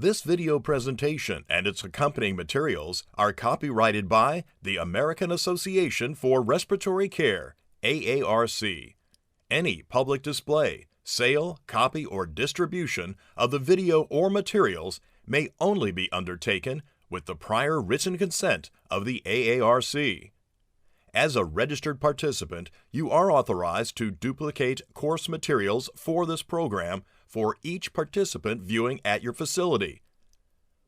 This video presentation and its accompanying materials are copyrighted by the American Association for Respiratory Care, AARC. Any public display, sale, copy, or distribution of the video or materials may only be undertaken with the prior written consent of the AARC. As a registered participant, you are authorized to duplicate course materials for this program for each participant viewing at your facility.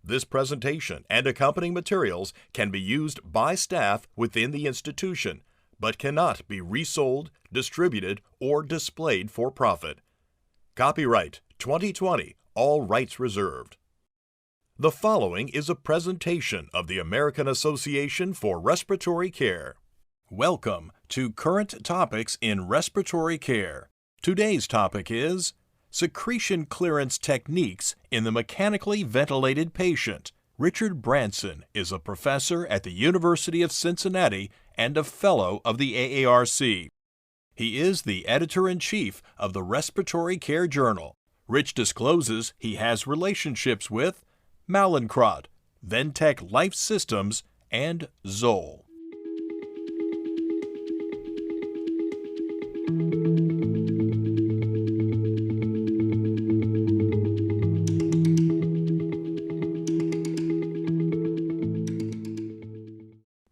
This presentation and accompanying materials can be used by staff within the institution, but cannot be resold, distributed, or displayed for profit. Copyright 2020, all rights reserved. The following is a presentation of the American Association for Respiratory Care. Welcome to Current Topics in Respiratory Care. Today's topic is Secretion Clearance Techniques in the Mechanically Ventilated Patient. Richard Branson is a professor at the University of Cincinnati and a fellow of the AARC. He is the editor-in-chief of the Respiratory Care Journal. Rich discloses he has relationships with Mallinckrodt, Ventec Life Systems, and Zoll.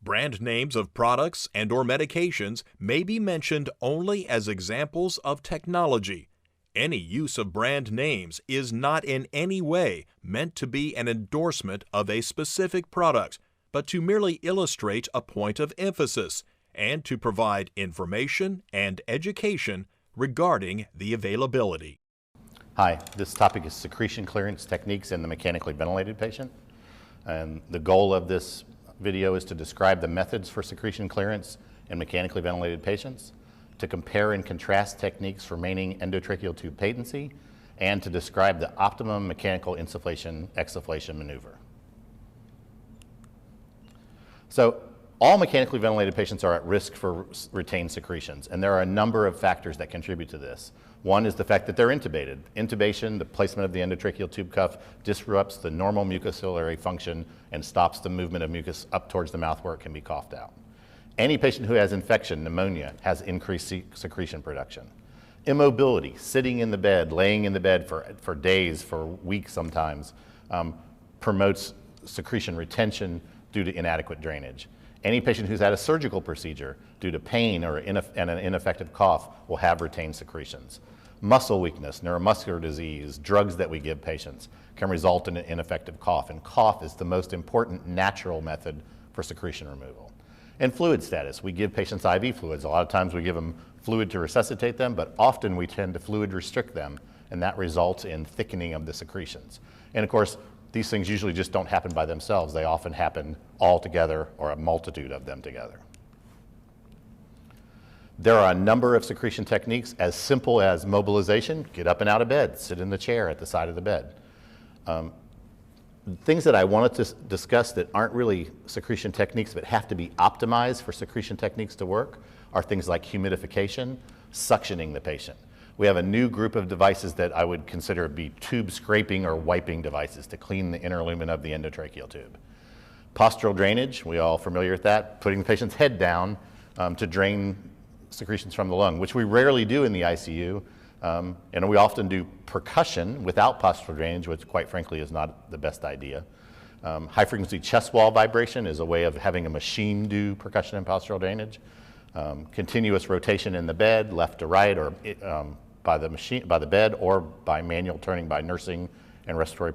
Brand names of products and/or medications may be mentioned only as examples of technology. Any use of brand names is not in any way meant to be an endorsement of a specific product, but to merely illustrate a point of emphasis and to provide information and education regarding the availability. Hi, this topic is secretion clearance techniques in the mechanically ventilated patient. And the goal of this video is to describe the methods for secretion clearance in mechanically ventilated patients, to compare and contrast techniques for maintaining endotracheal tube patency, and to describe the optimum mechanical insufflation-exsufflation maneuver. So all mechanically ventilated patients are at risk for retained secretions, and there are a number of factors that contribute to this. One is the fact that they're intubated. Intubation, the placement of the endotracheal tube cuff, disrupts the normal mucociliary function and stops the movement of mucus up towards the mouth where it can be coughed out. Any patient who has infection, pneumonia, has increased secretion production. Immobility, sitting in the bed, laying in the bed for days, for weeks sometimes, promotes secretion retention due to inadequate drainage. Any patient who's had a surgical procedure due to pain or an ineffective cough will have retained secretions. Muscle weakness, neuromuscular disease, drugs that we give patients can result in an ineffective cough, and cough is the most important natural method for secretion removal. And fluid status, we give patients IV fluids. A lot of times we give them fluid to resuscitate them, but often we tend to fluid restrict them, and that results in thickening of the secretions. And of course, these things usually just don't happen by themselves. They often happen all together or a multitude of them together. There are a number of secretion techniques as simple as mobilization, get up and out of bed, sit in the chair at the side of the bed. Things that I wanted to discuss that aren't really secretion techniques but have to be optimized for secretion techniques to work are things like humidification, suctioning the patient. We have a new group of devices that I would consider to be tube scraping or wiping devices to clean the inner lumen of the endotracheal tube. Postural drainage, we all familiar with that, putting the patient's head down to drain secretions from the lung, which we rarely do in the ICU. And we often do percussion without postural drainage, which quite frankly is not the best idea. High frequency chest wall vibration is a way of having a machine do percussion and postural drainage. Continuous rotation in the bed, left to right, or by the bed, or by manual turning by nursing and respiratory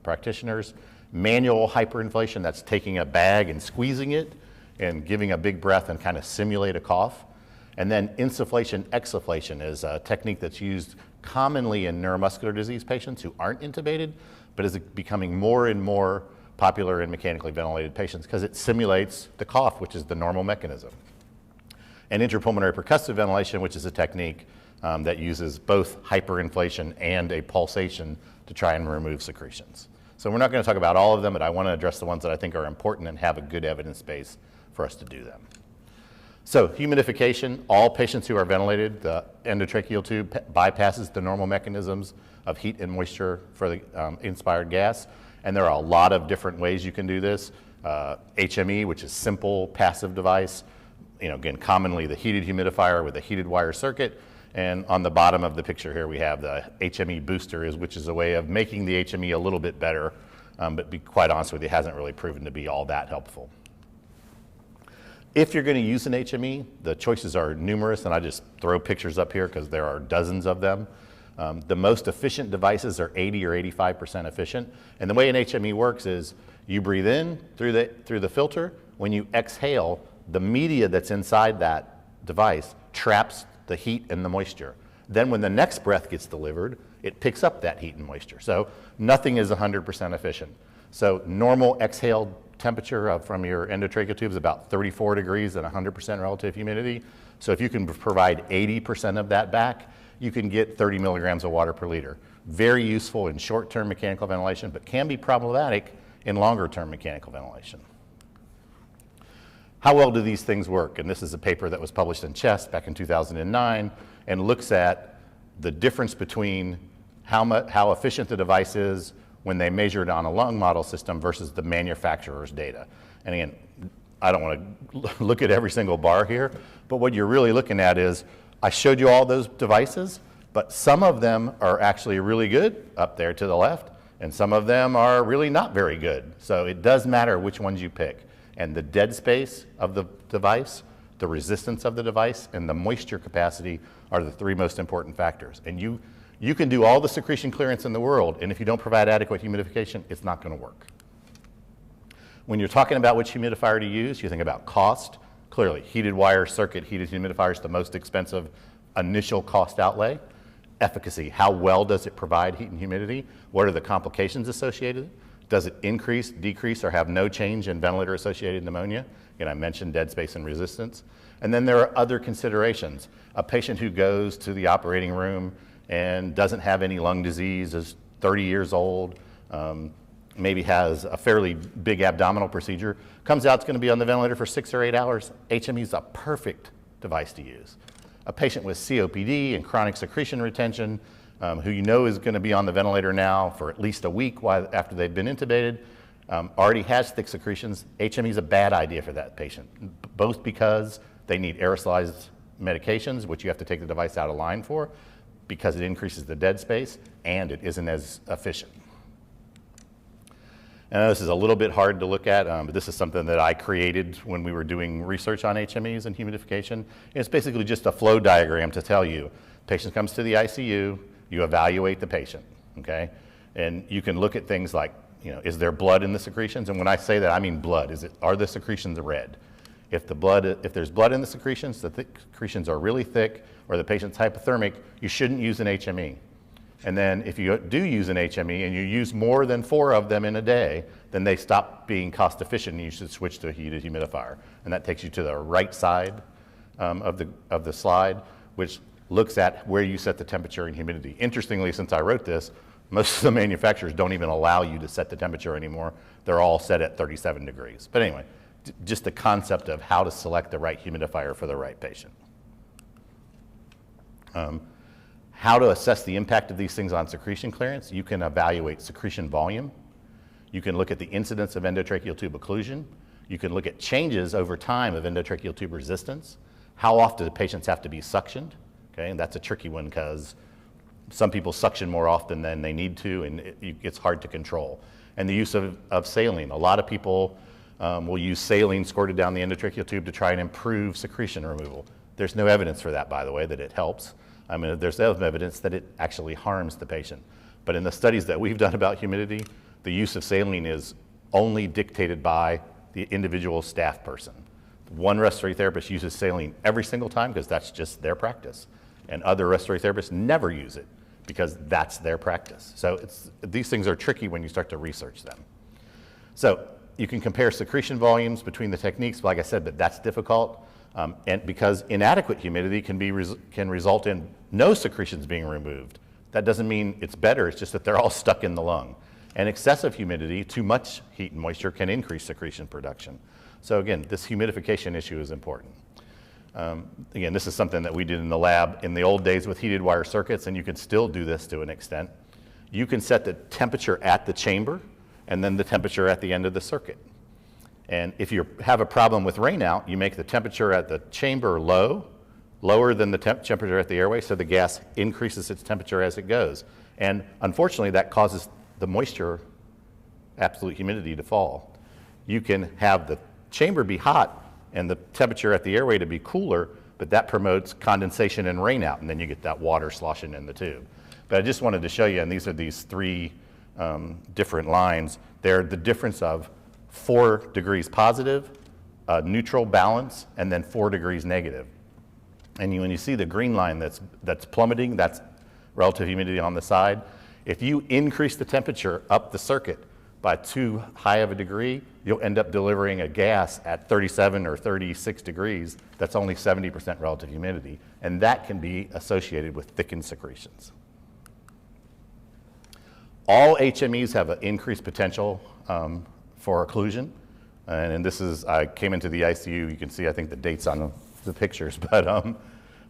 practitioners. Manual hyperinflation, that's taking a bag and squeezing it and giving a big breath and kind of simulate a cough. And then insufflation-exsufflation is a technique that's used commonly in neuromuscular disease patients who aren't intubated, but is becoming more and more popular in mechanically ventilated patients because it simulates the cough, which is the normal mechanism. And intrapulmonary percussive ventilation, which is a technique that uses both hyperinflation and a pulsation to try and remove secretions. So we're not going to talk about all of them, but I want to address the ones that I think are important and have a good evidence base for us to do them. So humidification, all patients who are ventilated, the endotracheal tube bypasses the normal mechanisms of heat and moisture for the inspired gas, And there are a lot of different ways you can do this. HME, which is simple passive device, again, commonly the heated humidifier with a heated wire circuit. And on the bottom of the picture here, we have the HME booster, which is a way of making the HME a little bit better, but to be quite honest with you, it hasn't really proven to be all that helpful. If you're going to use an HME, the choices are numerous, and I just throw pictures up here because there are dozens of them. The most efficient devices are 80 or 85% efficient. And the way an HME works is you breathe in through the filter. When you exhale, the media that's inside that device traps the heat and the moisture. Then when the next breath gets delivered, it picks up that heat and moisture. So nothing is 100% efficient. So normal exhaled temperature from your endotracheal tube is about 34 degrees and 100% relative humidity. So if you can provide 80% of that back, you can get 30 milligrams of water per liter. Very useful in short-term mechanical ventilation, but can be problematic in longer-term mechanical ventilation. How well do these things work? And this is a paper that was published in Chest back in 2009 and looks at the difference between how efficient the device is when they measure it on a lung model system versus the manufacturer's data. And again, I don't want to look at every single bar here, but what you're really looking at is, I showed you all those devices, but some of them are actually really good up there to the left, and some of them are really not very good. So it does matter which ones you pick. And the dead space of the device, the resistance of the device, and the moisture capacity are the three most important factors. And you can do all the secretion clearance in the world, and if you don't provide adequate humidification, it's not going to work. When you're talking about which humidifier to use, you think about cost. Clearly, heated wire circuit, heated humidifier is the most expensive initial cost outlay. Efficacy, how well does it provide heat and humidity? What are the complications associated? Does it increase, decrease, or have no change in ventilator-associated pneumonia? Again, I mentioned dead space and resistance. And then there are other considerations. A patient who goes to the operating room and doesn't have any lung disease, is 30 years old, maybe has a fairly big abdominal procedure, comes out, it's going to be on the ventilator for 6 or 8 hours. HME is a perfect device to use. A patient with COPD and chronic secretion retention, who you know is going to be on the ventilator now for at least a week after they've been intubated, already has thick secretions. HME is a bad idea for that patient, both because they need aerosolized medications, which you have to take the device out of line for, because it increases the dead space, and it isn't as efficient. And this is a little bit hard to look at, but this is something that I created when we were doing research on HMEs and humidification. It's basically just a flow diagram to tell you, patient comes to the ICU, you evaluate the patient, okay? And you can look at things like, is there blood in the secretions? And when I say that, I mean blood. Are the secretions red? If there's blood in the secretions secretions are really thick, or the patient's hypothermic, you shouldn't use an HME. And then if you do use an HME and you use more than 4 of them in a day, then they stop being cost efficient and you should switch to a heated humidifier. And that takes you to the right side of the slide, which looks at where you set the temperature and humidity. Interestingly, since I wrote this, most of the manufacturers don't even allow you to set the temperature anymore. They're all set at 37 degrees. But anyway, just the concept of how to select the right humidifier for the right patient. How to assess the impact of these things on secretion clearance. You can evaluate secretion volume. You can look at the incidence of endotracheal tube occlusion. You can look at changes over time of endotracheal tube resistance. How often do patients have to be suctioned? Okay, and that's a tricky one because some people suction more often than they need to, and it's hard to control. And the use of saline. A lot of people will use saline squirted down the endotracheal tube to try and improve secretion removal. There's no evidence for that, by the way, that it helps. I mean, there's no evidence that it actually harms the patient. But in the studies that we've done about humidity, the use of saline is only dictated by the individual staff person. One respiratory therapist uses saline every single time because that's just their practice. And other respiratory therapists never use it because that's their practice. So these things are tricky when you start to research them. So you can compare secretion volumes between the techniques, but like I said, that's difficult. And because inadequate humidity can result in no secretions being removed. That doesn't mean it's better, it's just that they're all stuck in the lung. And excessive humidity, too much heat and moisture, can increase secretion production. So again, this humidification issue is important. Again, this is something that we did in the lab in the old days with heated wire circuits, and you can still do this to an extent. You can set the temperature at the chamber, and then the temperature at the end of the circuit. And if you have a problem with rain out, you make the temperature at the chamber lower than the temperature at the airway, so the gas increases its temperature as it goes. And unfortunately, that causes the moisture, absolute humidity, to fall. You can have the chamber be hot and the temperature at the airway to be cooler, but that promotes condensation and rain out, and then you get that water sloshing in the tube. But I just wanted to show you, and these are these three different lines. They're the difference of 4 degrees positive, neutral balance, and then 4 degrees negative. And when you see the green line that's plummeting, that's relative humidity on the side. If you increase the temperature up the circuit by too high of a degree, you'll end up delivering a gas at 37 or 36 degrees that's only 70% relative humidity, and that can be associated with thickened secretions. All HMEs have an increased potential for occlusion, and this is, I came into the ICU, you can see I think the dates on the pictures, but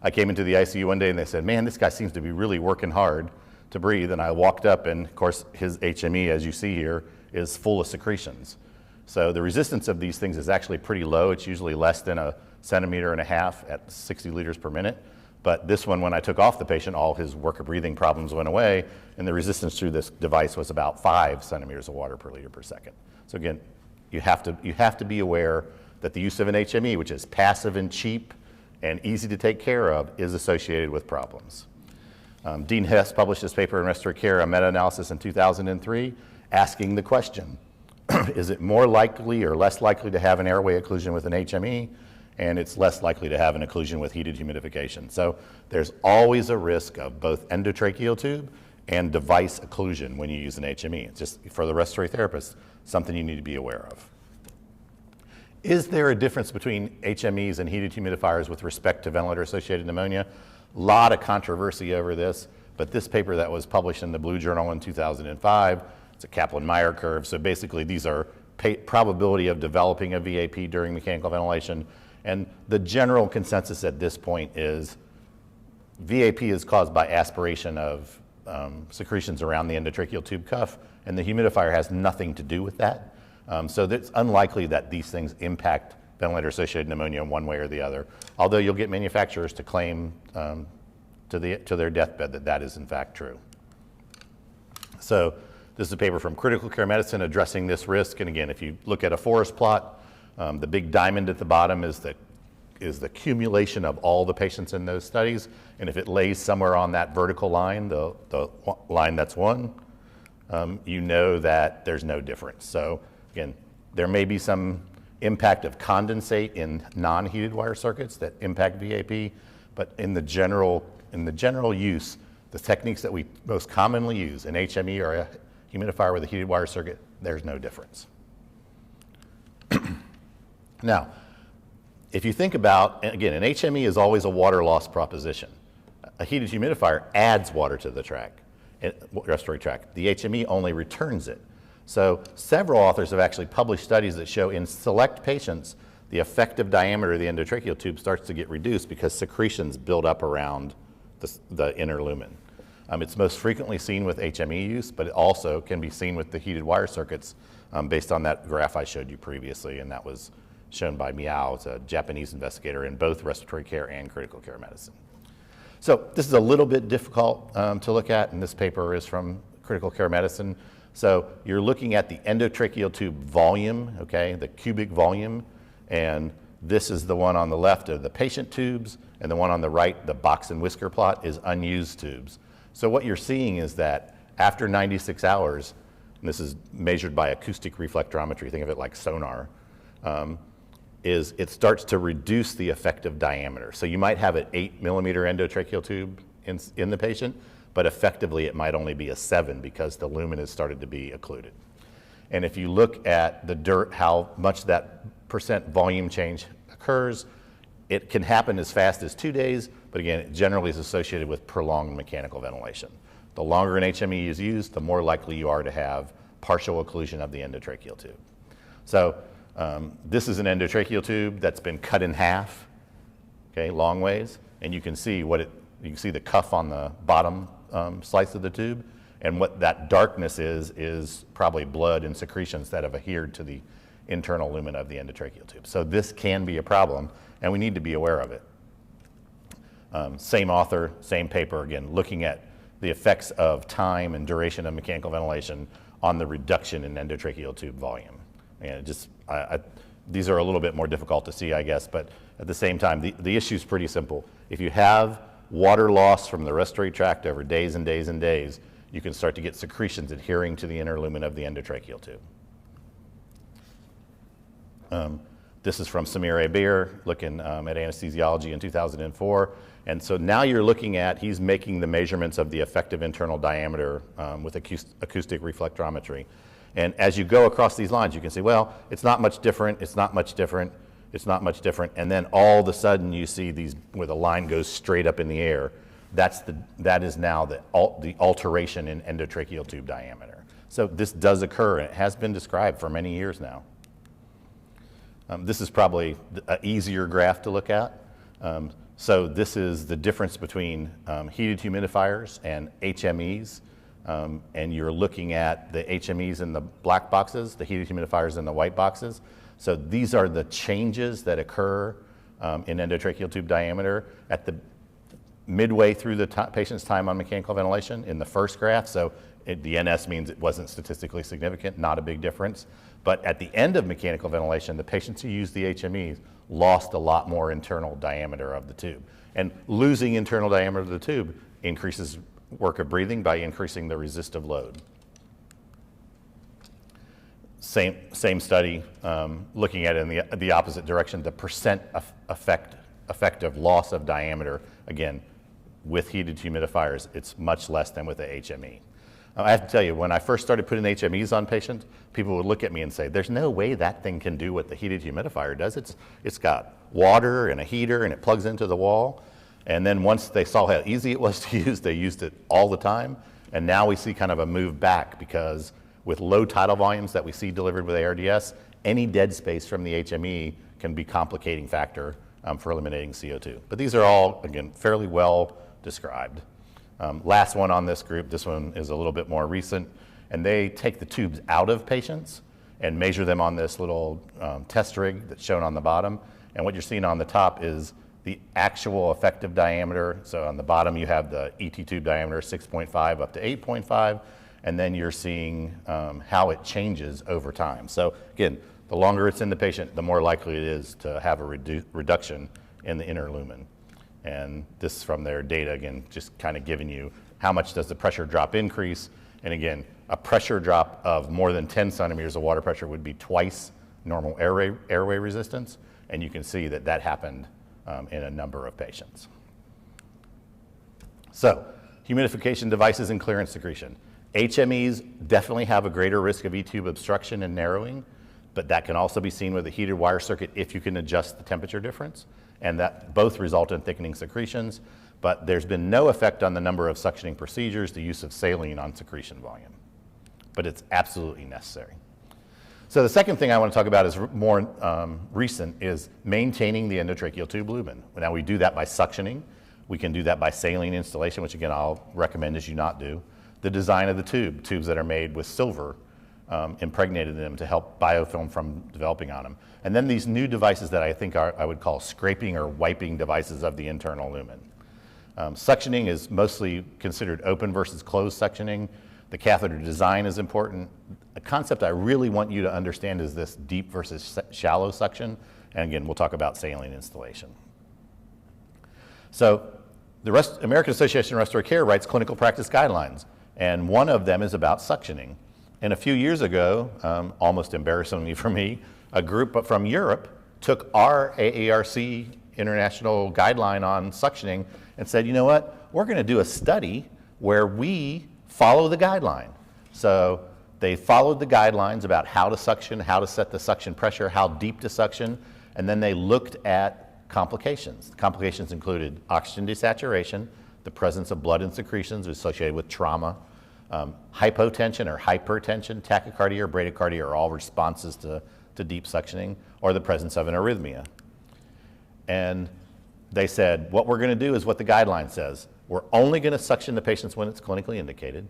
I came into the ICU one day and they said, man, this guy seems to be really working hard to breathe, and I walked up, and of course his HME, as you see here, is full of secretions. So the resistance of these things is actually pretty low. It's usually less than 1.5 centimeters at 60 liters per minute. But this one, when I took off the patient, all his work of breathing problems went away, and the resistance through this device was about 5 centimeters of water per liter per second. So again, you have to be aware that the use of an HME, which is passive and cheap and easy to take care of, is associated with problems. Dean Hess published this paper in Respiratory Care, a meta-analysis in 2003, asking the question, is it more likely or less likely to have an airway occlusion with an HME? And it's less likely to have an occlusion with heated humidification. So there's always a risk of both endotracheal tube and device occlusion when you use an HME. It's just, for the respiratory therapist, something you need to be aware of. Is there a difference between HMEs and heated humidifiers with respect to ventilator-associated pneumonia? A lot of controversy over this, but this paper that was published in the Blue Journal in 2005, it's a Kaplan-Meier curve. So basically these are probability of developing a VAP during mechanical ventilation. And the general consensus at this point is VAP is caused by aspiration of secretions around the endotracheal tube cuff, and the humidifier has nothing to do with that. So it's unlikely that these things impact ventilator-associated pneumonia in one way or the other, although you'll get manufacturers to claim to their deathbed that that is in fact true. So this is a paper from Critical Care Medicine addressing this risk, and again, if you look at a forest plot, the big diamond at the bottom is the accumulation of all the patients in those studies, and if it lays somewhere on that vertical line, the line that's 1, you know that there's no difference. So again, there may be some impact of condensate in non-heated wire circuits that impact VAP, but in the general use, the techniques that we most commonly use, an HME or a humidifier with a heated wire circuit, there's no difference. Now, if you think about, again, an HME is always a water loss proposition. A heated humidifier adds water to the respiratory tract. The HME only returns it. So several authors have actually published studies that show in select patients, the effective diameter of the endotracheal tube starts to get reduced because secretions build up around the inner lumen. It's most frequently seen with HME use, but it also can be seen with the heated wire circuits based on that graph I showed you previously, and that was shown by Miao. It's a Japanese investigator in both respiratory care and critical care medicine. So this is a little bit difficult to look at, and this paper is from critical care medicine. So you're looking at the endotracheal tube volume, okay, the cubic volume, and this is the one on the left of the patient tubes, and the one on the right, the box and whisker plot, is unused tubes. So what you're seeing is that after 96 hours, and this is measured by acoustic reflectometry, think of it like sonar, is it starts to reduce the effective diameter. So you might have an 8 millimeter endotracheal tube in the patient, but effectively it might only be a 7 because the lumen has started to be occluded. And if you look at the dirt, how much that percent volume change occurs, it can happen as fast as 2 days, but again, it generally is associated with prolonged mechanical ventilation. The longer an HME is used, the more likely you are to have partial occlusion of the endotracheal tube. So this is an endotracheal tube that's been cut in half, okay, long ways, and you can see you can see the cuff on the bottom slice of the tube, And what that darkness is probably blood and secretions that have adhered to the internal lumen of the endotracheal tube. So this can be a problem, and we need to be aware of it. Same author, same paper, again, looking at the effects of time and duration of mechanical ventilation on the reduction in endotracheal tube volume. And it just, these are a little bit more difficult to see, I guess, but at the same time, the issue is pretty simple. If you have water loss from the respiratory tract over days and days and days, you can start to get secretions adhering to the inner lumen of the endotracheal tube. This is from Samir Abir, looking at anesthesiology in 2004. And so now you're looking at, he's making the measurements of the effective internal diameter with acoustic reflectometry. And as you go across these lines, you can see, well, it's not much different, it's not much different, it's not much different. And then all of a sudden you see these, where the line goes straight up in the air. That is now the alteration in endotracheal tube diameter. So this does occur, and it has been described for many years now. This is probably an easier graph to look at. So this is the difference between heated humidifiers and HMEs. And you're looking at the HMEs in the black boxes, the heated humidifiers in the white boxes. So these are the changes that occur in endotracheal tube diameter at the midway through the patient's time on mechanical ventilation in the first graph. So the NS means it wasn't statistically significant, not a big difference. But at the end of mechanical ventilation, the patients who used the HMEs lost a lot more internal diameter of the tube. And losing internal diameter of the tube increases work of breathing by increasing the resistive load. Same study, looking at it in the opposite direction, the percent effective loss of diameter, again, with heated humidifiers, it's much less than with the HME. I have to tell you, when I first started putting HMEs on patients, people would look at me and say, there's no way that thing can do what the heated humidifier does. It's got water and a heater and it plugs into the wall. And then once they saw how easy it was to use, they used it all the time. And now we see kind of a move back, because with low tidal volumes that we see delivered with ARDS, any dead space from the HME can be a complicating factor for eliminating CO2. But these are all, again, fairly well described. Last one on this group, this one is a little bit more recent, and they take the tubes out of patients and measure them on this little test rig that's shown on the bottom. And what you're seeing on the top is the actual effective diameter. So on the bottom you have the ET tube diameter, 6.5 up to 8.5, and then you're seeing how it changes over time. So again, the longer it's in the patient, the more likely it is to have a reduction in the inner lumen. And this is from their data, again, just kind of giving you how much does the pressure drop increase. And again, a pressure drop of more than 10 centimeters of water pressure would be twice normal airway resistance. And you can see that that happened in a number of patients. So, humidification devices and clearance secretion. HMEs definitely have a greater risk of E-tube obstruction and narrowing, but that can also be seen with a heated wire circuit if you can adjust the temperature difference. And that both result in thickening secretions, but there's been no effect on the number of suctioning procedures, the use of saline on secretion volume. But it's absolutely necessary. So the second thing I want to talk about is more recent, is maintaining the endotracheal tube lumen. Now we do that by suctioning. We can do that by saline installation, which again I'll recommend as you not do. The design of the tubes that are made with silver impregnated in them to help biofilm from developing on them. And then these new devices that I think I would call scraping or wiping devices of the internal lumen. Suctioning is mostly considered open versus closed suctioning. The catheter design is important. A concept I really want you to understand is this deep versus shallow suction. And again, we'll talk about saline installation. So the American Association of Respiratory Care writes clinical practice guidelines, and one of them is about suctioning. And a few years ago, almost embarrassingly for me, a group from Europe took our AARC international guideline on suctioning and said, you know what, we're going to do a study where we follow the guideline. So they followed the guidelines about how to suction, how to set the suction pressure, how deep to suction, and then they looked at complications. The complications included oxygen desaturation, the presence of blood and secretions associated with trauma, hypotension or hypertension, tachycardia or bradycardia are all responses to deep suctioning, or the presence of an arrhythmia. And they said, what we're going to do is what the guideline says. We're only going to suction the patients when it's clinically indicated.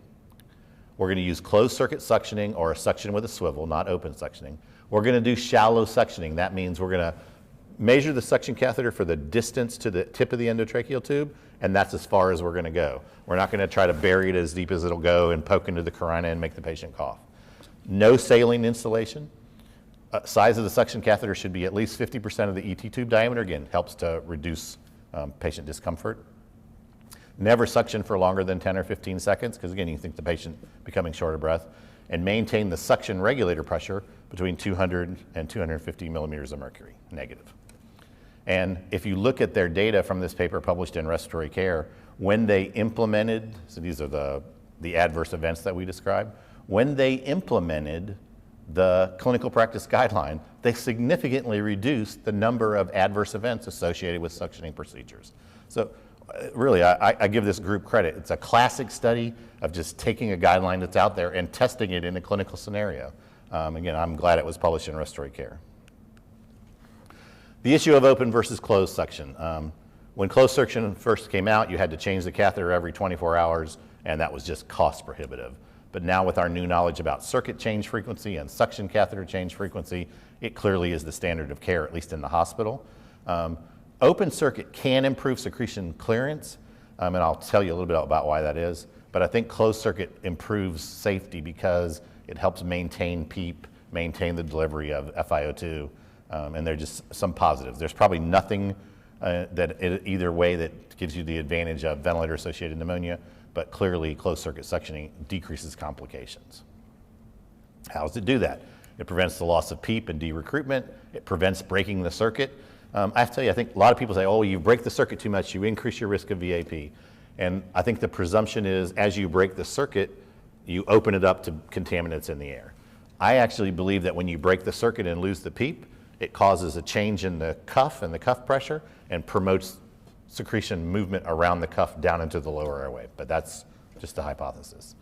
We're going to use closed circuit suctioning or a suction with a swivel, not open suctioning. We're going to do shallow suctioning. That means we're going to measure the suction catheter for the distance to the tip of the endotracheal tube, and that's as far as we're going to go. We're not going to try to bury it as deep as it'll go and poke into the carina and make the patient cough. No saline installation. Size of the suction catheter should be at least 50% of the ET tube diameter. Again, helps to reduce patient discomfort. Never suction for longer than 10 or 15 seconds, because again, you think the patient becoming short of breath. And maintain the suction regulator pressure between 200 and 250 millimeters of mercury, negative. And if you look at their data from this paper published in Respiratory Care, when they implemented, so these are the adverse events that we described, when they implemented the clinical practice guideline, they significantly reduced the number of adverse events associated with suctioning procedures. So really, I give this group credit. It's a classic study of just taking a guideline that's out there and testing it in a clinical scenario. Again, I'm glad it was published in Respiratory Care. The issue of open versus closed suction. When closed suction first came out, you had to change the catheter every 24 hours, and that was just cost prohibitive. But now with our new knowledge about circuit change frequency and suction catheter change frequency, it clearly is the standard of care, at least in the hospital. Open circuit can improve secretion clearance, and I'll tell you a little bit about why that is. But I think closed circuit improves safety because it helps maintain PEEP, maintain the delivery of FiO2, and there are just some positives. There's probably nothing either way that gives you the advantage of ventilator-associated pneumonia, but clearly closed circuit suctioning decreases complications. How does it do that? It prevents the loss of PEEP and de-recruitment. It prevents breaking the circuit. I have to tell you, I think a lot of people say, oh, you break the circuit too much, you increase your risk of VAP. And I think the presumption is as you break the circuit, you open it up to contaminants in the air. I actually believe that when you break the circuit and lose the PEEP, it causes a change in the cuff and the cuff pressure and promotes secretion movement around the cuff down into the lower airway. But that's just a hypothesis.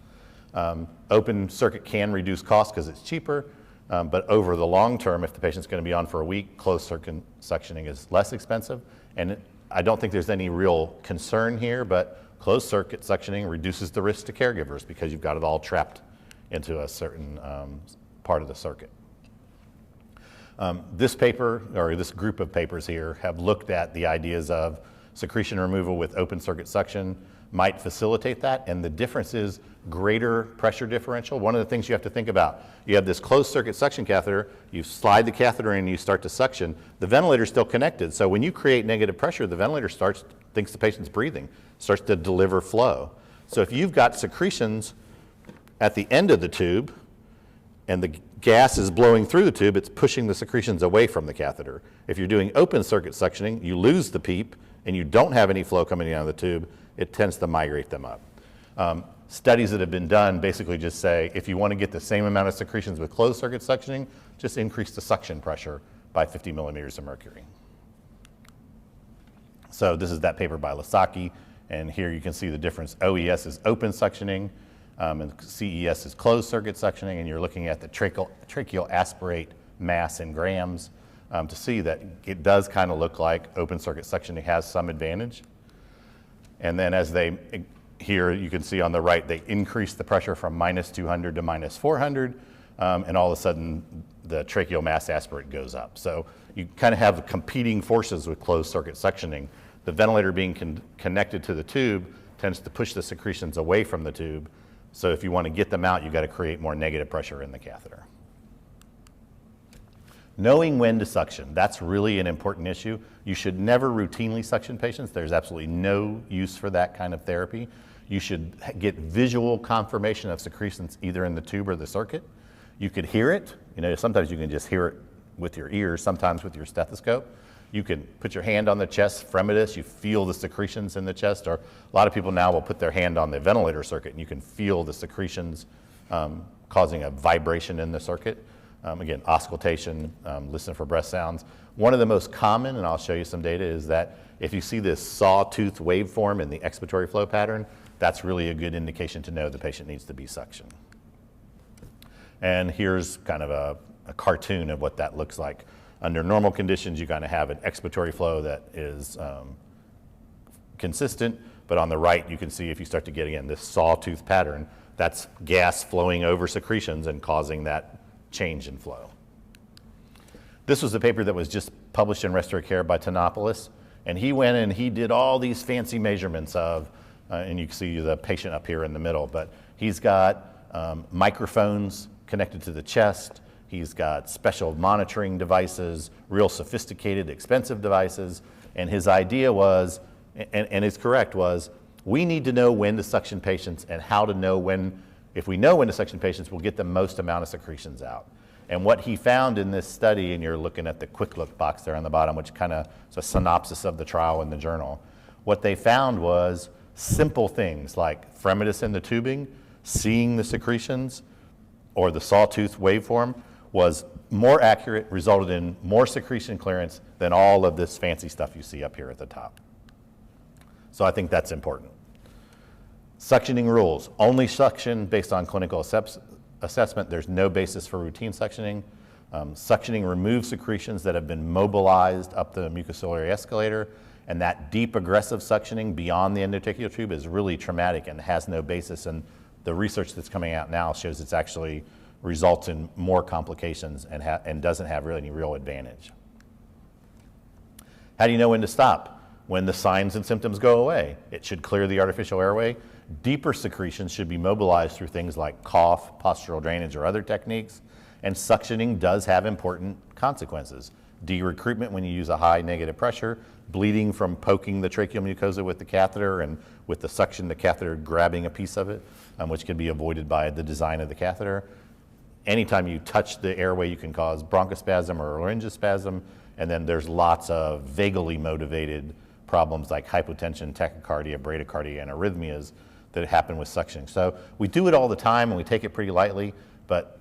Open circuit can reduce costs because it's cheaper. But over the long term, if the patient's going to be on for a week, closed circuit suctioning is less expensive. And I don't think there's any real concern here, but closed circuit suctioning reduces the risk to caregivers because you've got it all trapped into a certain part of the circuit. This paper, or this group of papers here, have looked at the ideas of secretion removal with open circuit suction might facilitate that, and the difference is greater pressure differential. One of the things you have to think about, you have this closed circuit suction catheter, you slide the catheter in and you start to suction, the ventilator's still connected, so when you create negative pressure, the ventilator thinks the patient's breathing, starts to deliver flow. So if you've got secretions at the end of the tube, and the gas is blowing through the tube, it's pushing the secretions away from the catheter. If you're doing open circuit suctioning, you lose the PEEP, and you don't have any flow coming out of the tube, it tends to migrate them up. Studies that have been done basically just say, if you want to get the same amount of secretions with closed circuit suctioning, just increase the suction pressure by 50 millimeters of mercury. So this is that paper by Lasaki, and here you can see the difference. OES is open suctioning, and CES is closed circuit suctioning, and you're looking at the tracheal aspirate mass in grams to see that it does kind of look like open circuit suctioning has some advantage. And then as here you can see on the right, they increase the pressure from minus 200 to minus 400, and all of a sudden the tracheal mass aspirate goes up. So you kind of have competing forces with closed circuit suctioning. The ventilator being connected to the tube tends to push the secretions away from the tube. So if you want to get them out, you've got to create more negative pressure in the catheter. Knowing when to suction, that's really an important issue. You should never routinely suction patients. There's absolutely no use for that kind of therapy. You should get visual confirmation of secretions either in the tube or the circuit. You could hear it. You know, sometimes you can just hear it with your ears, sometimes with your stethoscope. You can put your hand on the chest, fremetus, you feel the secretions in the chest, or a lot of people now will put their hand on the ventilator circuit and you can feel the secretions causing a vibration in the circuit. Again, auscultation, listen for breath sounds. One of the most common, and I'll show you some data, is that if you see this sawtooth waveform in the expiratory flow pattern, that's really a good indication to know the patient needs to be suctioned. And here's kind of a cartoon of what that looks like. Under normal conditions, you kind of have an expiratory flow that is consistent, but on the right, you can see if you start to get, again, this sawtooth pattern, That's gas flowing over secretions and causing that change in flow. This was a paper that was just published in Respiratory Care by Tonopoulos, and he went and he did all these fancy measurements of, and you can see the patient up here in the middle, but he's got microphones connected to the chest, he's got special monitoring devices, real sophisticated, expensive devices, and his idea was, and it's correct, was we need to know when to suction patients and how to know when, if we know when to suction patients, we'll get the most amount of secretions out. And what he found in this study, and you're looking at the quick look box there on the bottom, which kind of is a synopsis of the trial in the journal, what they found was simple things like fremitus in the tubing, seeing the secretions, or the sawtooth waveform was more accurate, resulted in more secretion clearance than all of this fancy stuff you see up here at the top. So I think that's important. Suctioning rules, only suction based on clinical assessment. There's no basis for routine suctioning. Suctioning removes secretions that have been mobilized up the mucociliary escalator, and that deep aggressive suctioning beyond the endotracheal tube is really traumatic and has no basis, and the research that's coming out now shows it's actually results in more complications and doesn't have really any real advantage. How do you know when to stop? When the signs and symptoms go away. It should clear the artificial airway. Deeper secretions should be mobilized through things like cough, postural drainage, or other techniques, and suctioning does have important consequences. De-recruitment when you use a high negative pressure, bleeding from poking the tracheal mucosa with the catheter, and with the suction, the catheter grabbing a piece of it, which can be avoided by the design of the catheter. Anytime you touch the airway, you can cause bronchospasm or laryngospasm, and then there's lots of vagally motivated problems like hypotension, tachycardia, bradycardia, and arrhythmias that happen with suction. So we do it all the time and we take it pretty lightly, but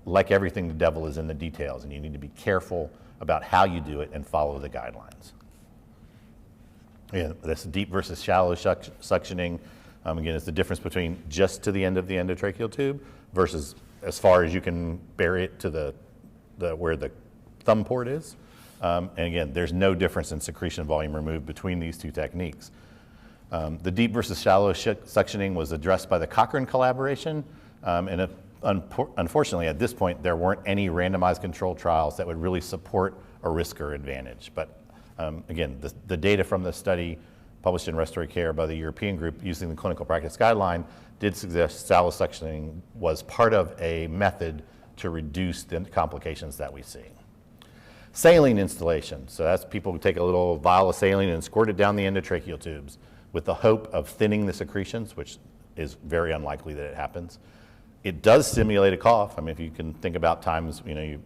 like everything, the devil is in the details, and you need to be careful about how you do it and follow the guidelines. Yeah, this deep versus shallow suctioning, again, is the difference between just to the end of the endotracheal tube versus as far as you can bury it to the where the thumb port is. And again, there's no difference in secretion volume removed between these two techniques. The deep versus shallow suctioning was addressed by the Cochrane collaboration, and unfortunately at this point there weren't any randomized controlled trials that would really support a risk or advantage. But again, the data from the study published in Respiratory Care by the European group using the clinical practice guideline did suggest shallow suctioning was part of a method to reduce the complications that we see. Saline installation, so that's people who take a little vial of saline and squirt it down the endotracheal tubes with the hope of thinning the secretions, which is very unlikely that it happens. It does stimulate a cough. I mean, if you can think about times,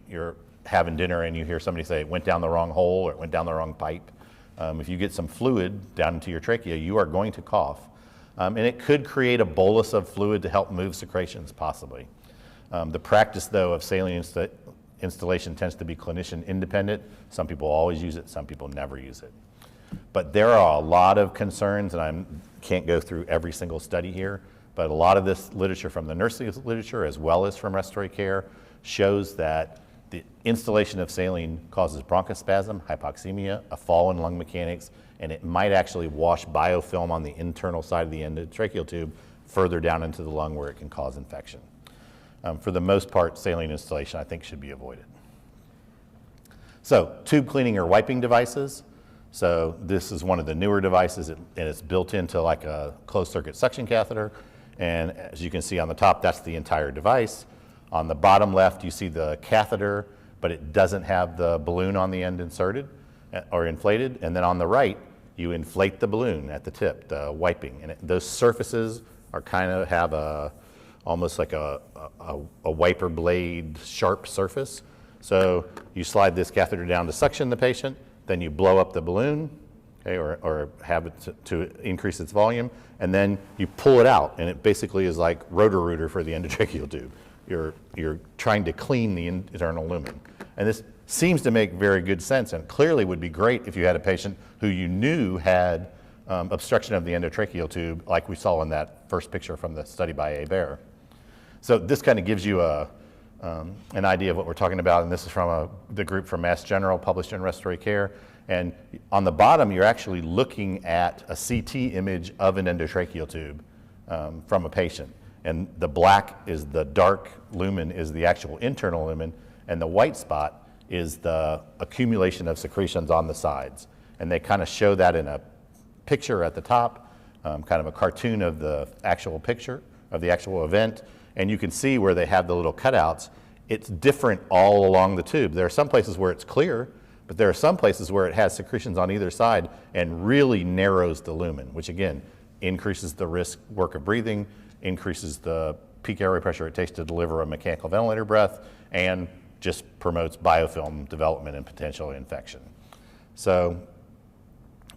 you're having dinner and you hear somebody say it went down the wrong hole or it went down the wrong pipe. If you get some fluid down into your trachea, you are going to cough. And it could create a bolus of fluid to help move secretions, possibly. The practice, though, of saline installation tends to be clinician independent. Some people always use it, some people never use it. But there are a lot of concerns, and I can't go through every single study here, but a lot of this literature from the nursing literature as well as from Respiratory Care shows that the installation of saline causes bronchospasm, hypoxemia, a fall in lung mechanics, and it might actually wash biofilm on the internal side of the endotracheal tube further down into the lung where it can cause infection. For the most part, saline installation I think should be avoided. So tube cleaning or wiping devices. So this is one of the newer devices, and it's built into like a closed circuit suction catheter. And as you can see on the top, that's the entire device. On the bottom left, you see the catheter, but it doesn't have the balloon on the end inserted or inflated. And then on the right, you inflate the balloon at the tip, the wiping. And those surfaces are kind of have almost like a wiper blade sharp surface. So you slide this catheter down to suction the patient, then you blow up the balloon, okay, or have it to increase its volume, and then you pull it out, and it basically is like rotor-rooter for the endotracheal tube. You're trying to clean the internal lumen. And this seems to make very good sense, and clearly would be great if you had a patient who you knew had obstruction of the endotracheal tube, like we saw in that first picture from the study by Hebert. So this kind of gives you an idea of what we're talking about, and this is from the group from Mass General published in Respiratory Care. And on the bottom, you're actually looking at a CT image of an endotracheal tube from a patient. And the black is the dark lumen is the actual internal lumen, and the white spot is the accumulation of secretions on the sides. And they kind of show that in a picture at the top, kind of a cartoon of the actual picture of the actual event. And you can see where they have the little cutouts. It's different all along the tube. There are some places where it's clear, but there are some places where it has secretions on either side and really narrows the lumen, which again, increases the work of breathing, increases the peak airway pressure it takes to deliver a mechanical ventilator breath, and just promotes biofilm development and potential infection. So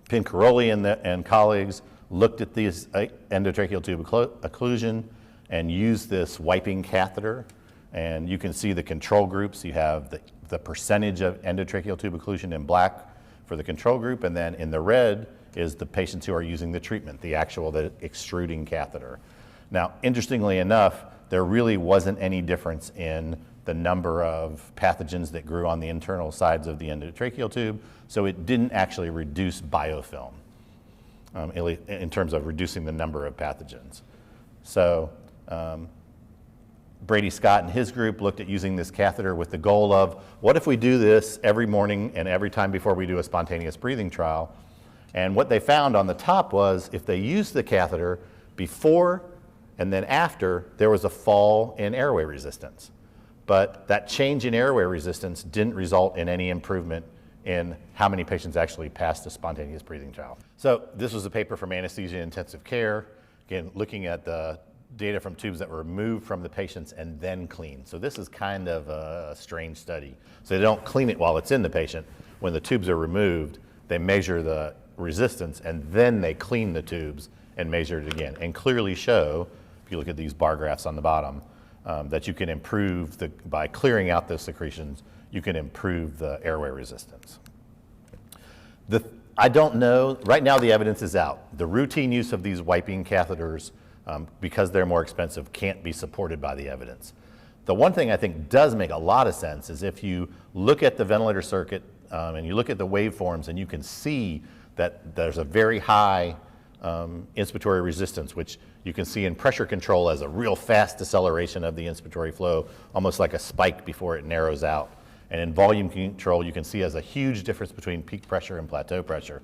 Pincaroli and colleagues looked at these endotracheal tube occlusion and used this wiping catheter. And you can see the control groups. You have the percentage of endotracheal tube occlusion in black for the control group, and then in the red is the patients who are using the treatment, the extruding catheter. Now, interestingly enough, there really wasn't any difference in the number of pathogens that grew on the internal sides of the endotracheal tube, so it didn't actually reduce biofilm in terms of reducing the number of pathogens. So Brady Scott and his group looked at using this catheter with the goal of, what if we do this every morning and every time before we do a spontaneous breathing trial? And what they found on the top was, if they used the catheter before and then after, there was a fall in airway resistance. But that change in airway resistance didn't result in any improvement in how many patients actually passed a spontaneous breathing trial. So this was a paper from anesthesia intensive care, again, looking at the data from tubes that were removed from the patients and then cleaned. So this is kind of a strange study. So they don't clean it while it's in the patient. When the tubes are removed, they measure the resistance and then they clean the tubes and measure it again, and clearly show, if you look at these bar graphs on the bottom, that you can improve, by clearing out those secretions, you can improve the airway resistance. I don't know, right now the evidence is out. The routine use of these wiping catheters, because they're more expensive, can't be supported by the evidence. The one thing I think does make a lot of sense is if you look at the ventilator circuit and you look at the waveforms, and you can see that there's a very high inspiratory resistance, which you can see in pressure control as a real fast deceleration of the inspiratory flow, almost like a spike before it narrows out. And in volume control, you can see as a huge difference between peak pressure and plateau pressure.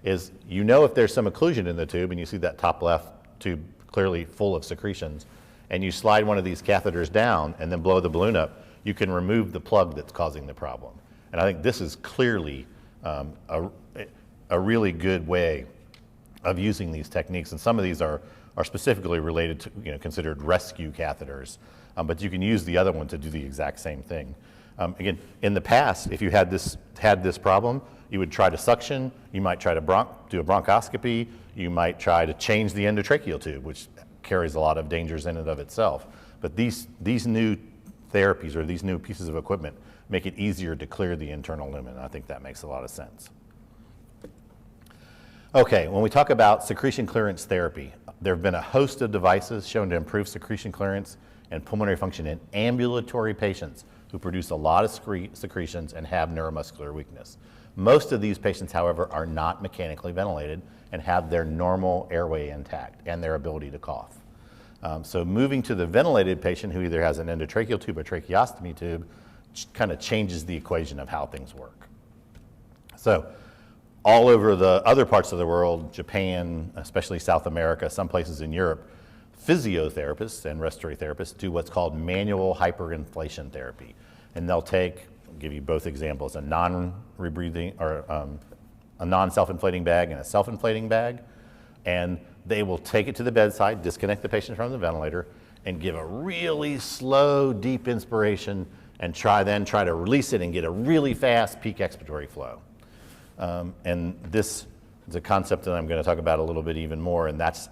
Is, you know, if there's some occlusion in the tube, and you see that top left tube clearly full of secretions, and you slide one of these catheters down and then blow the balloon up, you can remove the plug that's causing the problem. And I think this is clearly a really good way of using these techniques. And some of these are specifically related to, considered rescue catheters, but you can use the other one to do the exact same thing. Again, in the past, if you had this problem, you would try to suction, you might try to do a bronchoscopy, you might try to change the endotracheal tube, which carries a lot of dangers in and of itself. But these new therapies, or these new pieces of equipment, make it easier to clear the internal lumen. I think that makes a lot of sense. Okay, when we talk about secretion clearance therapy, there have been a host of devices shown to improve secretion clearance and pulmonary function in ambulatory patients who produce a lot of secretions and have neuromuscular weakness. Most of these patients, however, are not mechanically ventilated and have their normal airway intact and their ability to cough. So moving to the ventilated patient who either has an endotracheal tube or tracheostomy tube kind of changes the equation of how things work. So all over the other parts of the world, Japan, especially South America, some places in Europe, physiotherapists and respiratory therapists do what's called manual hyperinflation therapy. And they'll take, I'll give you both examples, a non-rebreathing or a non-self-inflating bag and a self-inflating bag, and they will take it to the bedside, disconnect the patient from the ventilator, and give a really slow, deep inspiration, and try to release it and get a really fast peak expiratory flow. And this is a concept that I'm going to talk about a little bit even more, and that's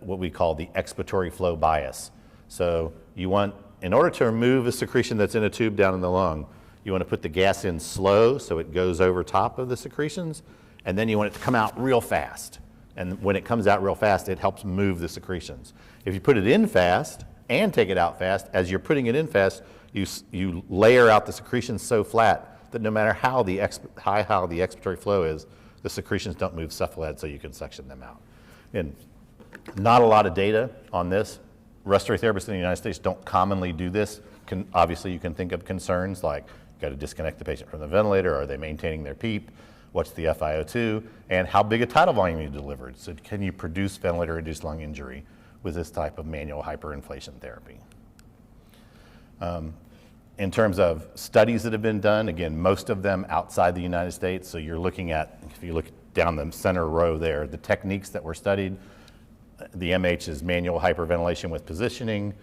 what we call the expiratory flow bias. So you want, in order to remove a secretion that's in a tube down in the lung, you want to put the gas in slow so it goes over top of the secretions, and then you want it to come out real fast. And when it comes out real fast, it helps move the secretions. If you put it in fast and take it out fast, as you're putting it in fast, you layer out the secretions so flat that no matter how the expiratory flow is, the secretions don't move cephalad so you can suction them out. And not a lot of data on this respiratory therapists in the United States don't commonly do this. Obviously, you can think of concerns like you got to disconnect the patient from the ventilator. Are they maintaining their PEEP? What's the FiO2? And how big a tidal volume you delivered? So can you produce ventilator-induced lung injury with this type of manual hyperinflation therapy? In terms of studies that have been done, again, most of them outside the United States. So you're looking at, if you look down the center row there, the techniques that were studied. The MH is manual hyperventilation with positioning,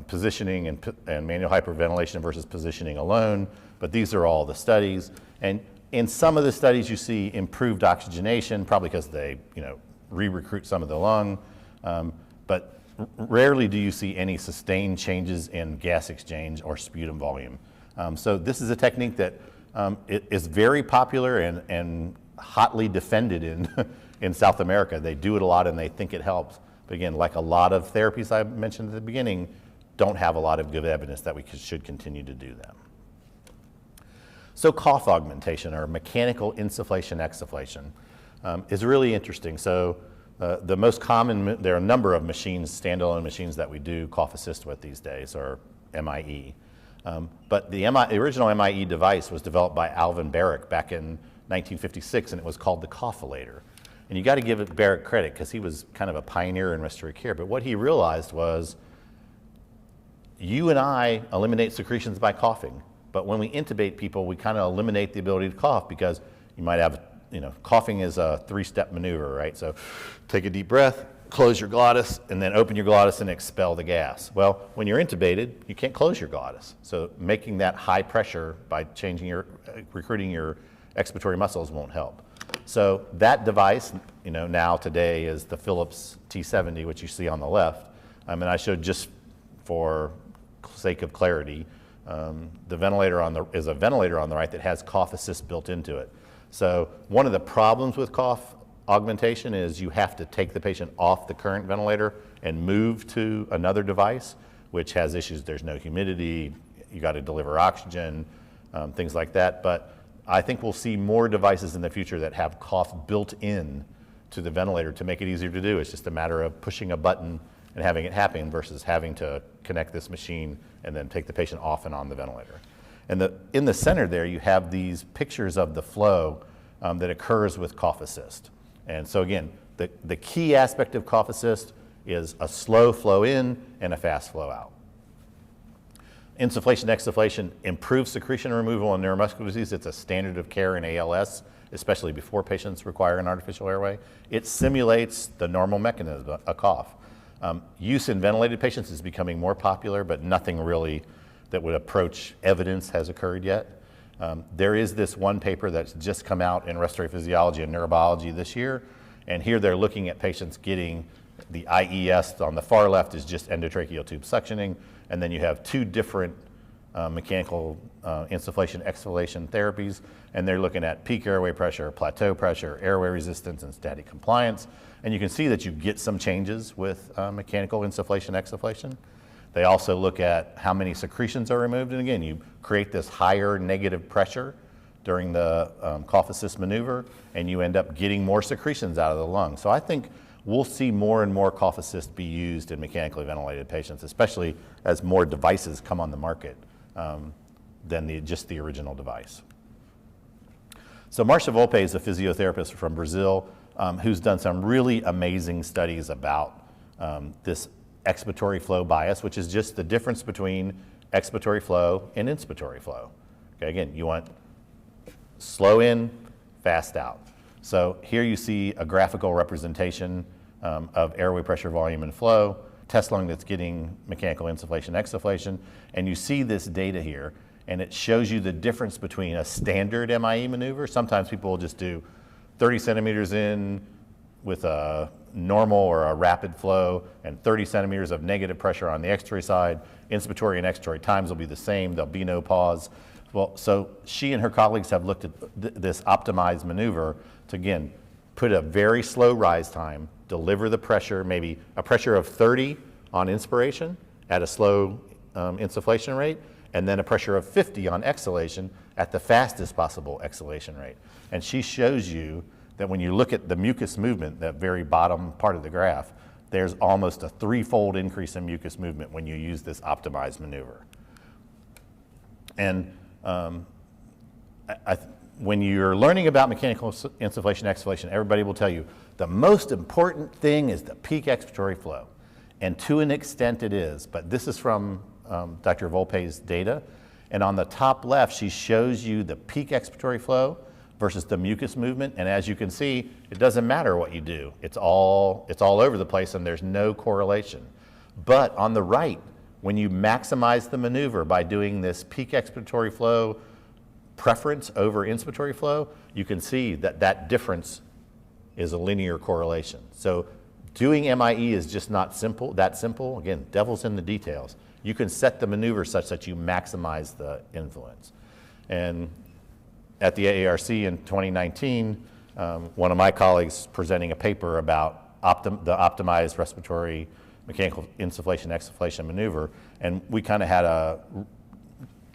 positioning and manual hyperventilation versus positioning alone. But these are all the studies. And in some of the studies, you see improved oxygenation, probably because they, re-recruit some of the lung. But rarely do you see any sustained changes in gas exchange or sputum volume. So this is a technique that is very popular and hotly defended in South America. They do it a lot and they think it helps. But again, like a lot of therapies I mentioned at the beginning, don't have a lot of good evidence that we should continue to do them. So cough augmentation, or mechanical insufflation exsufflation, is really interesting. So the most common, there are a number of machines, standalone machines that we do cough assist with these days, or MIE. But the original MIE device was developed by Alvin Barrick back in 1956, and it was called the Coughilator. And you got to give Barrick credit because he was kind of a pioneer in respiratory care. But what he realized was, you and I eliminate secretions by coughing. But when we intubate people, we kind of eliminate the ability to cough because you might have, coughing is a 3-step maneuver, right? So take a deep breath, close your glottis, and then open your glottis and expel the gas. Well, when you're intubated, you can't close your glottis. So making that high pressure by recruiting your expiratory muscles won't help. So that device, now today is the Philips T70, which you see on the left. And I showed, just for sake of clarity, the ventilator is a ventilator on the right that has cough assist built into it. So one of the problems with cough augmentation is you have to take the patient off the current ventilator and move to another device, which has issues. There's no humidity, you got to deliver oxygen, things like that. But I think we'll see more devices in the future that have cough built in to the ventilator to make it easier to do. It's just a matter of pushing a button and having it happen versus having to connect this machine and then take the patient off and on the ventilator. And in the center there, you have these pictures of the flow that occurs with cough assist. And so again, the key aspect of cough assist is a slow flow in and a fast flow out. Insufflation, exsufflation improves secretion removal in neuromuscular disease. It's a standard of care in ALS, especially before patients require an artificial airway. It simulates the normal mechanism, a cough. Use in ventilated patients is becoming more popular, but nothing really that would approach evidence has occurred yet. There is this one paper that's just come out in Respiratory Physiology and Neurobiology this year, and here they're looking at patients getting the IES. On the far left is just endotracheal tube suctioning, and then you have two different mechanical insufflation exhalation therapies, and they're looking at peak airway pressure, plateau pressure, airway resistance, and static compliance. And you can see that you get some changes with mechanical insufflation exsufflation. They also look at how many secretions are removed, and again, you create this higher negative pressure during the cough assist maneuver, and you end up getting more secretions out of the lung. So I think we'll see more and more cough assist be used in mechanically ventilated patients, especially as more devices come on the market than just the original device. So Marcia Volpe is a physiotherapist from Brazil who's done some really amazing studies about this expiratory flow bias, which is just the difference between expiratory flow and inspiratory flow. Okay, again, you want slow in, fast out. So here you see a graphical representation of airway pressure, volume, and flow, test lung that's getting mechanical insufflation, exsufflation, and you see this data here, and it shows you the difference between a standard MIE maneuver. Sometimes people will just do 30 centimeters in with a normal or a rapid flow and 30 centimeters of negative pressure on the expiratory side. Inspiratory and expiratory times will be the same. There'll be no pause. Well, so she and her colleagues have looked at this optimized maneuver to, again, put a very slow rise time, deliver the pressure, maybe a pressure of 30 on inspiration at a slow insufflation rate, and then a pressure of 50 on exhalation at the fastest possible exhalation rate. And she shows you that when you look at the mucus movement, that very bottom part of the graph, there's almost a 3-fold increase in mucus movement when you use this optimized maneuver. And when you're learning about mechanical insufflation, exsufflation, everybody will tell you the most important thing is the peak expiratory flow. And to an extent it is, but this is from Dr. Volpe's data. And on the top left, she shows you the peak expiratory flow versus the mucus movement. And as you can see, it doesn't matter what you do. It's all over the place and there's no correlation. But on the right, when you maximize the maneuver by doing this peak expiratory flow preference over inspiratory flow, you can see that that difference is a linear correlation. So doing MIE is just not that simple. Again, devil's in the details. You can set the maneuver such that you maximize the influence. And at the AARC in 2019, one of my colleagues presenting a paper about the optimized respiratory mechanical insufflation exsufflation maneuver, and we kind of had a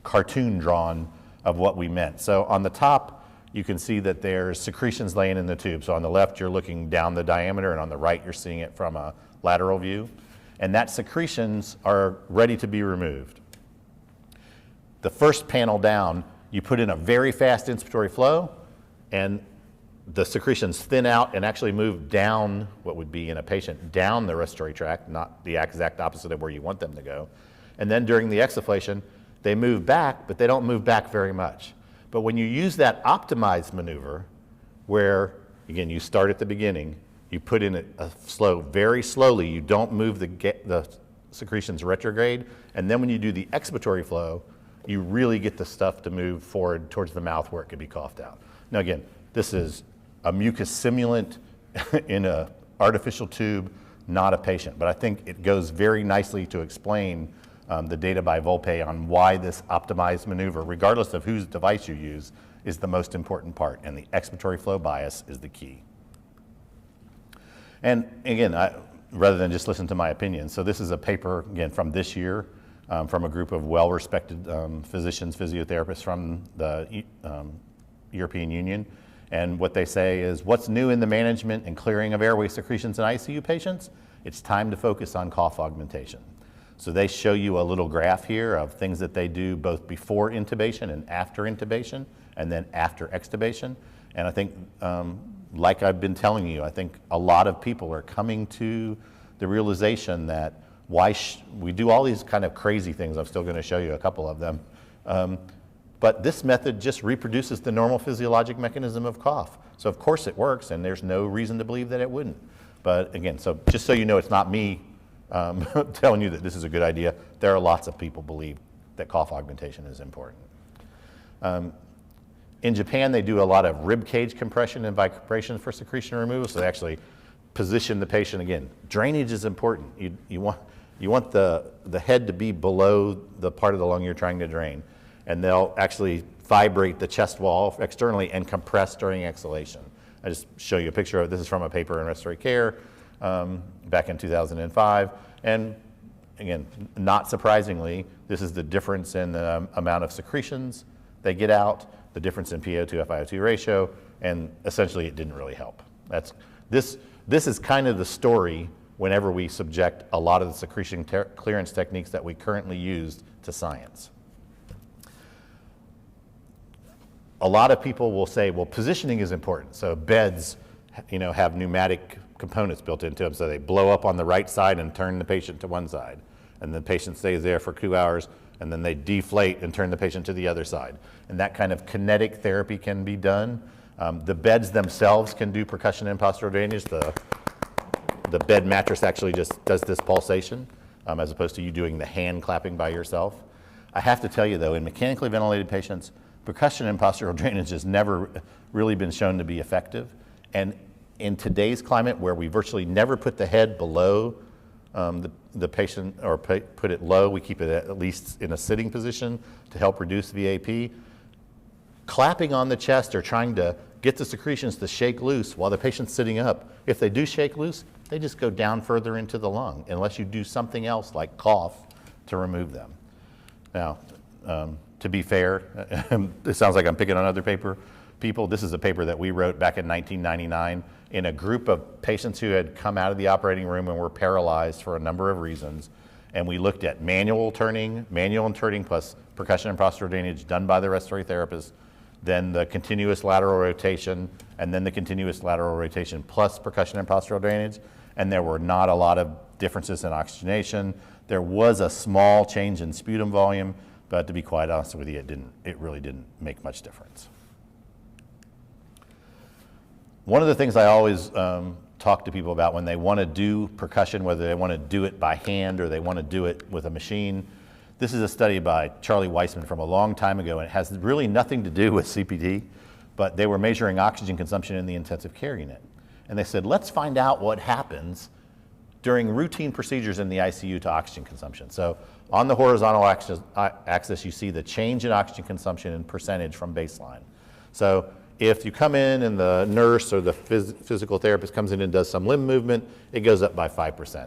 cartoon drawn of what we meant. So on the top, you can see that there's secretions laying in the tube. So on the left, you're looking down the diameter, and on the right, you're seeing it from a lateral view. And that secretions are ready to be removed. The first panel down, you put in a very fast inspiratory flow, and the secretions thin out and actually move down what would be in a patient, down the respiratory tract, not the exact opposite of where you want them to go. And then during the exsufflation, they move back, but they don't move back very much. But when you use that optimized maneuver, where, again, you start at the beginning, you put in a flow very slowly, you don't move the secretions retrograde, and then when you do the expiratory flow, you really get the stuff to move forward towards the mouth where it can be coughed out. Now again, this is a mucus simulant in an artificial tube, not a patient, but I think it goes very nicely to explain the data by Volpe on why this optimized maneuver, regardless of whose device you use, is the most important part, and the expiratory flow bias is the key. And again, rather than just listen to my opinion, so this is a paper, again, from this year, from a group of well-respected physicians, physiotherapists from the European Union. And what they say is, what's new in the management and clearing of airway secretions in ICU patients? It's time to focus on cough augmentation. So they show you a little graph here of things that they do both before intubation and after intubation, and then after extubation. And I think, like I've been telling you, I think a lot of people are coming to the realization that we do all these kind of crazy things. I'm still going to show you a couple of them. But this method just reproduces the normal physiologic mechanism of cough. So of course it works, and there's no reason to believe that it wouldn't. But again, so just so you know, it's not me telling you that this is a good idea. There are lots of people believe that cough augmentation is important. In Japan, they do a lot of rib cage compression and vibration for secretion removal. So they actually position the patient. Again, drainage is important. You want the head to be below the part of the lung you're trying to drain. And they'll actually vibrate the chest wall externally and compress during exhalation. I just show you a picture of this. Is from a paper in Respiratory Care back in 2005. And again, not surprisingly, this is the difference in the amount of secretions they get out, the difference in PO2 FiO2 ratio, and essentially it didn't really help. This is kind of the story whenever we subject a lot of the secretion clearance techniques that we currently use to science. A lot of people will say, well, positioning is important. So beds, have pneumatic components built into them, so they blow up on the right side and turn the patient to one side. And the patient stays there for 2 hours, and then they deflate and turn the patient to the other side. And that kind of kinetic therapy can be done. The beds themselves can do percussion and postural drainage. The bed mattress actually just does this pulsation, as opposed to you doing the hand clapping by yourself. I have to tell you though, in mechanically ventilated patients, percussion and postural drainage has never really been shown to be effective. And in today's climate, where we virtually never put the head below the patient, or put it low, we keep it at least in a sitting position to help reduce VAP. Clapping on the chest or trying to get the secretions to shake loose while the patient's sitting up, if they do shake loose, they just go down further into the lung, unless you do something else like cough to remove them. Now, to be fair, it sounds like I'm picking on other paper, people. This is a paper that we wrote back in 1999 in a group of patients who had come out of the operating room and were paralyzed for a number of reasons. And we looked at manual turning plus percussion and postural drainage done by the respiratory therapist, then the continuous lateral rotation, and then the continuous lateral rotation plus percussion and postural drainage. And there were not a lot of differences in oxygenation. There was a small change in sputum volume, but to be quite honest with you, it really didn't make much difference. One of the things I always talk to people about when they want to do percussion, whether they want to do it by hand or they want to do it with a machine, this is a study by Charlie Weissman from a long time ago, and it has really nothing to do with CPT, but they were measuring oxygen consumption in the intensive care unit. And they said, let's find out what happens during routine procedures in the ICU to oxygen consumption. So on the horizontal axis, you see the change in oxygen consumption in percentage from baseline. So if you come in and the nurse or the physical therapist comes in and does some limb movement, it goes up by 5%.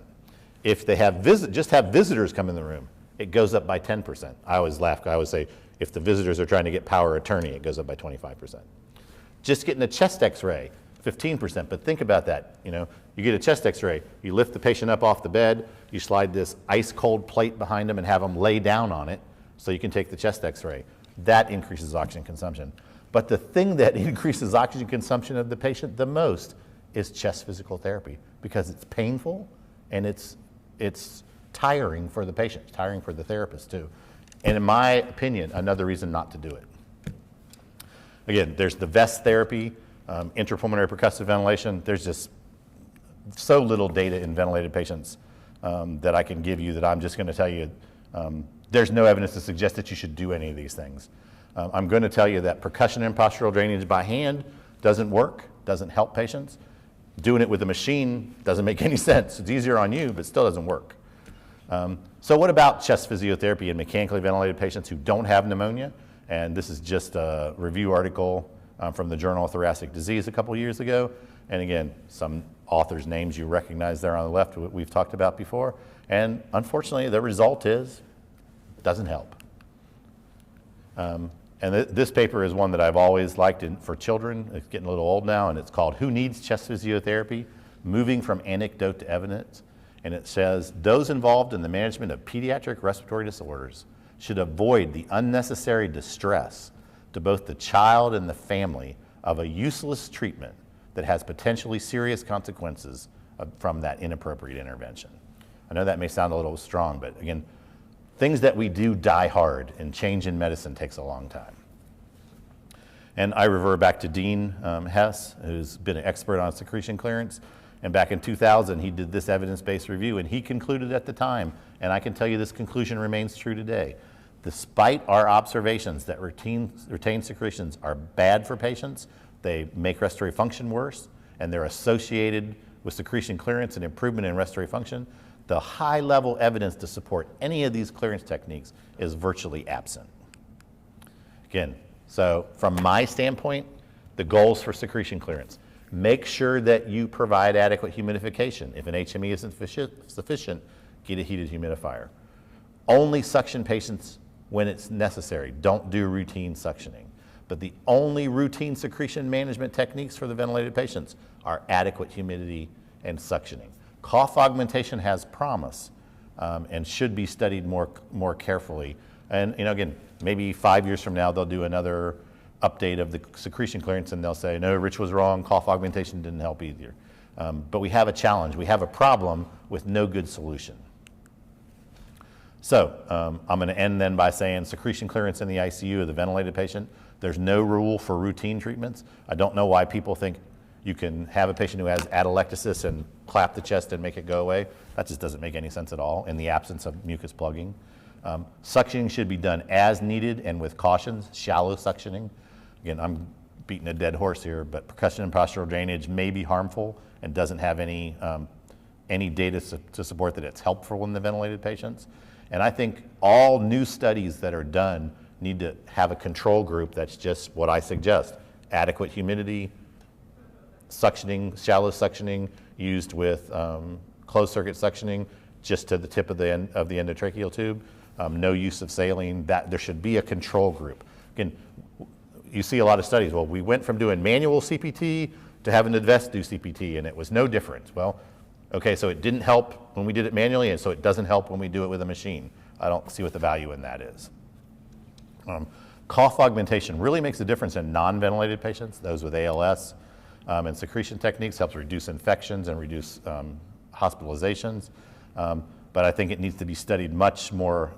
If they have just have visitors come in the room, it goes up by 10%. I always laugh. I always say, if the visitors are trying to get power of attorney, it goes up by 25%. Just getting a chest x-ray, 15%. But think about that. You get a chest x-ray, you lift the patient up off the bed, you slide this ice cold plate behind them and have them lay down on it so you can take the chest x-ray. That increases oxygen consumption. But the thing that increases oxygen consumption of the patient the most is chest physical therapy, because it's painful and it's tiring for the patient, it's tiring for the therapist too. And in my opinion, another reason not to do it. Again, there's the vest therapy, intrapulmonary percussive ventilation. There's just so little data in ventilated patients that I can give you that I'm just going to tell you there's no evidence to suggest that you should do any of these things. I'm going to tell you that percussion and postural drainage by hand doesn't work, doesn't help patients. Doing it with a machine doesn't make any sense. It's easier on you, but still doesn't work. So what about chest physiotherapy in mechanically ventilated patients who don't have pneumonia? And this is just a review article from the Journal of Thoracic Disease a couple years ago. And again, some authors' names you recognize there on the left, what we've talked about before. And unfortunately, the result is, it doesn't help. And this paper is one that I've always liked for children. It's getting a little old now, and it's called Who Needs Chest Physiotherapy? Moving from Anecdote to Evidence. And it says, those involved in the management of pediatric respiratory disorders should avoid the unnecessary distress to both the child and the family of a useless treatment that has potentially serious consequences from that inappropriate intervention. I know that may sound a little strong, but again, things that we do die hard, and change in medicine takes a long time. And I revert back to Dean Hess, who's been an expert on secretion clearance. And back in 2000, he did this evidence-based review, and he concluded at the time, and I can tell you this conclusion remains true today. Despite our observations that retained secretions are bad for patients, they make respiratory function worse, and they're associated with secretion clearance and improvement in respiratory function, the high-level evidence to support any of these clearance techniques is virtually absent. Again, so from my standpoint, the goals for secretion clearance: make sure that you provide adequate humidification. If an HME isn't sufficient, get a heated humidifier. Only suction patients when it's necessary. Don't do routine suctioning. But the only routine secretion management techniques for the ventilated patients are adequate humidity and suctioning. Cough augmentation has promise and should be studied more carefully. And again, maybe 5 years from now, they'll do another update of the secretion clearance, and they'll say, no, Rich was wrong, cough augmentation didn't help either. But we have a challenge. We have a problem with no good solution. So I'm going to end then by saying secretion clearance in the ICU of the ventilated patient. There's no rule for routine treatments. I don't know why people think you can have a patient who has atelectasis and clap the chest and make it go away. That just doesn't make any sense at all in the absence of mucus plugging. Suctioning should be done as needed and with cautions, shallow suctioning. Again, I'm beating a dead horse here, but percussion and postural drainage may be harmful and doesn't have any data to support that it's helpful in the ventilated patients. And I think all new studies that are done need to have a control group that's just what I suggest: adequate humidity, suctioning, shallow suctioning used with closed circuit suctioning just to the tip of the endotracheal tube, no use of saline. That there should be a control group. Again, you see a lot of studies, well, we went from doing manual CPT to having the vest do CPT, and it was no difference. Well, okay, so it didn't help when we did it manually, and so it doesn't help when we do it with a machine. I don't see what the value in that is. Cough augmentation really makes a difference in non-ventilated patients, those with ALS, and secretion techniques helps reduce infections and reduce hospitalizations. But I think it needs to be studied much more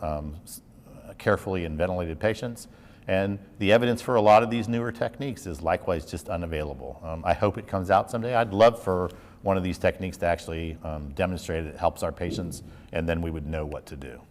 carefully in ventilated patients. And the evidence for a lot of these newer techniques is likewise just unavailable. I hope it comes out someday. I'd love for one of these techniques to actually demonstrate it helps our patients, and then we would know what to do.